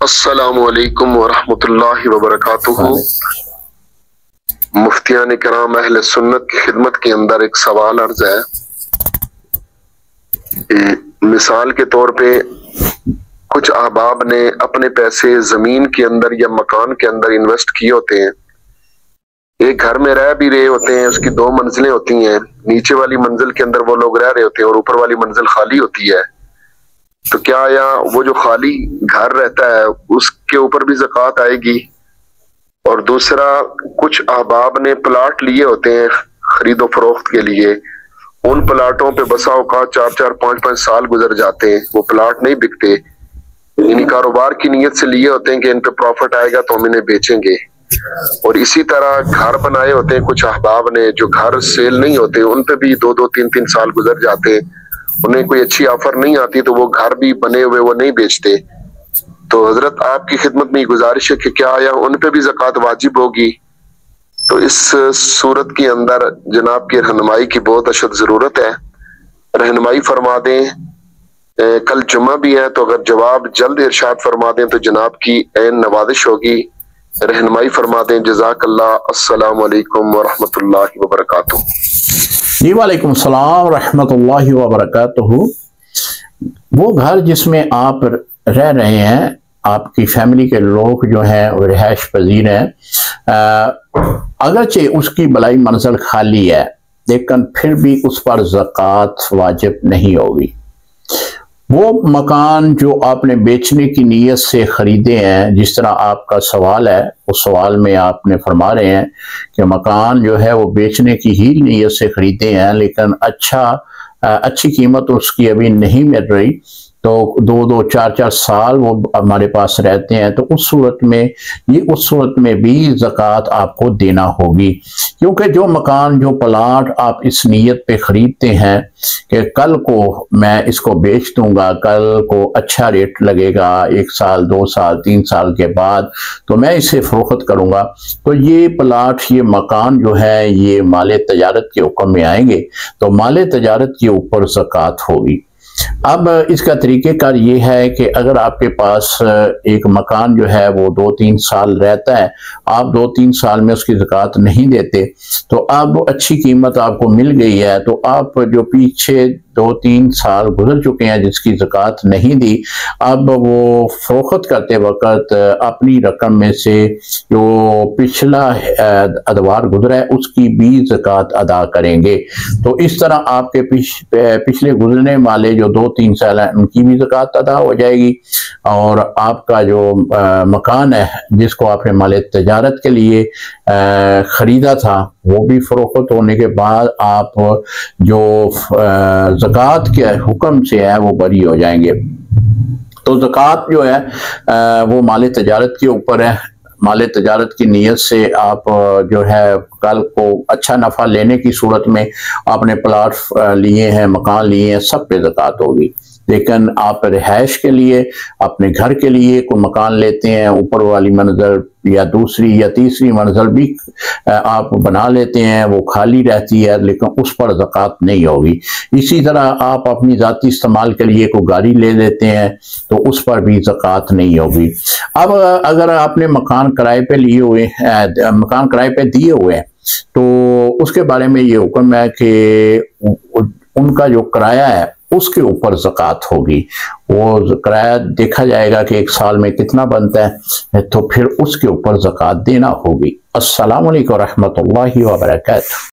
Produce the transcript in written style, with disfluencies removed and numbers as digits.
السلام علیکم ورحمۃ اللہ وبرکاتہ۔ مفتیان کرام اہل سنت کی خدمت کے اندر ایک سوال عرض ہے۔ مثال کے طور پہ کچھ احباب نے اپنے پیسے زمین کے اندر یا مکان کے اندر انویسٹ کیے ہوتے ہیں، ایک گھر میں رہ بھی رہے ہوتے ہیں، اس کی 2 منزلیں ہوتی ہیں، نیچے والی منزل کے اندر وہ لوگ رہ رہے ہوتے ہیں اور اوپر والی منزل خالی ہوتی ہے، تو کیا یا وہ جو خالی گھر رہتا ہے اس کے اوپر بھی زکوٰۃ آئے گی؟ اور دوسرا، کچھ احباب نے پلاٹ لیے ہوتے ہیں خرید و فروخت کے لیے، ان پلاٹوں پہ بسا اوقات 4-4 5-5 سال گزر جاتے ہیں، وہ پلاٹ نہیں بکتے، یعنی کاروبار کی نیت سے لیے ہوتے ہیں کہ ان پہ پروفٹ آئے گا تو ہم انہیں بیچیں گے۔ اور اسی طرح گھر بنائے ہوتے ہیں کچھ احباب نے، جو گھر سیل نہیں ہوتے ان پہ بھی 2-2 3-3 سال گزر جاتے ہیں، انہیں کوئی اچھی آفر نہیں آتی تو وہ گھر بھی بنے ہوئے وہ نہیں بیچتے۔ تو حضرت آپ کی خدمت میں یہ گزارش ہے کہ کیا یا ان پہ بھی زکوٰۃ واجب ہوگی؟ تو اس صورت کے اندر جناب کی رہنمائی کی بہت اشد ضرورت ہے، رہنمائی فرما دیں۔ کل جمعہ بھی ہے تو اگر جواب جلد ارشاد فرما دیں تو جناب کی عین نوازش ہوگی، رہنمائی فرما دیں۔ جزاک اللہ۔ السلام علیکم ورحمۃ اللہ وبرکاتہ۔ جی وعلیکم السلام ورحمۃ اللہ وبرکاتہ۔ وہ گھر جس میں آپ رہ رہے ہیں، آپ کی فیملی کے لوگ جو ہیں وہ رہائش پذیر ہیں، اگرچہ اس کی بلائی منزل خالی ہے لیکن پھر بھی اس پر زکوٰۃ واجب نہیں ہوگی۔ وہ مکان جو آپ نے بیچنے کی نیت سے خریدے ہیں، جس طرح آپ کا سوال ہے، اس سوال میں آپ نے فرما رہے ہیں کہ مکان جو ہے وہ بیچنے کی ہی نیت سے خریدے ہیں لیکن اچھی قیمت اس کی ابھی نہیں مل رہی، تو 2-2 4-4 سال وہ ہمارے پاس رہتے ہیں، تو اس صورت میں بھی زکوٰۃ آپ کو دینا ہوگی، کیونکہ جو مکان جو پلاٹ آپ اس نیت پہ خریدتے ہیں کہ کل کو میں اس کو بیچ دوں گا، کل کو اچھا ریٹ لگے گا، 1 سال 2 سال 3 سال کے بعد تو میں اسے فروخت کروں گا، تو یہ پلاٹ یہ مکان جو ہے یہ مال تجارت کے حکم میں آئیں گے، تو مال تجارت کے اوپر زکوٰۃ ہوگی۔ اب اس کا طریقہ کار یہ ہے کہ اگر آپ کے پاس ایک مکان جو ہے وہ 2-3 سال رہتا ہے، آپ 2-3 سال میں اس کی زکوٰۃ نہیں دیتے، تو اب اچھی قیمت آپ کو مل گئی ہے، تو آپ جو پیچھے 2-3 سال گزر چکے ہیں جس کی زکوٰۃ نہیں دی، اب وہ فروخت کرتے وقت اپنی رقم میں سے جو پچھلا ادوار گزرا ہے اس کی بھی زکوٰۃ ادا کریں گے۔ تو اس طرح آپ کے پچھلے گزرنے والے جو 2-3 سال ہیں ان کی بھی زکوٰۃ ادا ہو جائے گی، اور آپ کا جو مکان ہے جس کو آپ نے مال تجارت کے لیے خریدا تھا وہ بھی فروخت ہونے کے بعد آپ جو زکوٰۃ کے حکم سے ہے وہ بری ہو جائیں گے۔ تو زکوٰۃ جو ہے وہ مال تجارت کے اوپر ہے، مال تجارت کی نیت سے آپ جو ہے کل کو اچھا نفع لینے کی صورت میں آپ نے پلاٹ لیے ہیں، مکان لیے ہیں، سب پہ زکوٰۃ ہوگی، لیکن آپ رہائش کے لیے اپنے گھر کے لیے کوئی مکان لیتے ہیں، اوپر والی منزل یا دوسری یا تیسری منزل بھی آپ بنا لیتے ہیں، وہ خالی رہتی ہے لیکن اس پر زکوٰۃ نہیں ہوگی۔ اسی طرح آپ اپنی ذاتی استعمال کے لیے کوئی گاڑی لے لیتے ہیں تو اس پر بھی زکوٰۃ نہیں ہوگی۔ اب اگر آپ نے مکان کرائے پہ لیے ہوئے ہیں، مکان کرائے پہ دیے ہوئے ہیں، تو اس کے بارے میں یہ حکم ہے کہ ان کا جو کرایہ ہے اس کے اوپر زکوٰۃ ہوگی، وہ کرایہ دیکھا جائے گا کہ 1 سال میں کتنا بنتا ہے، تو پھر اس کے اوپر زکوٰۃ دینا ہوگی۔ السلام علیکم ورحمۃ اللہ وبرکاتہ۔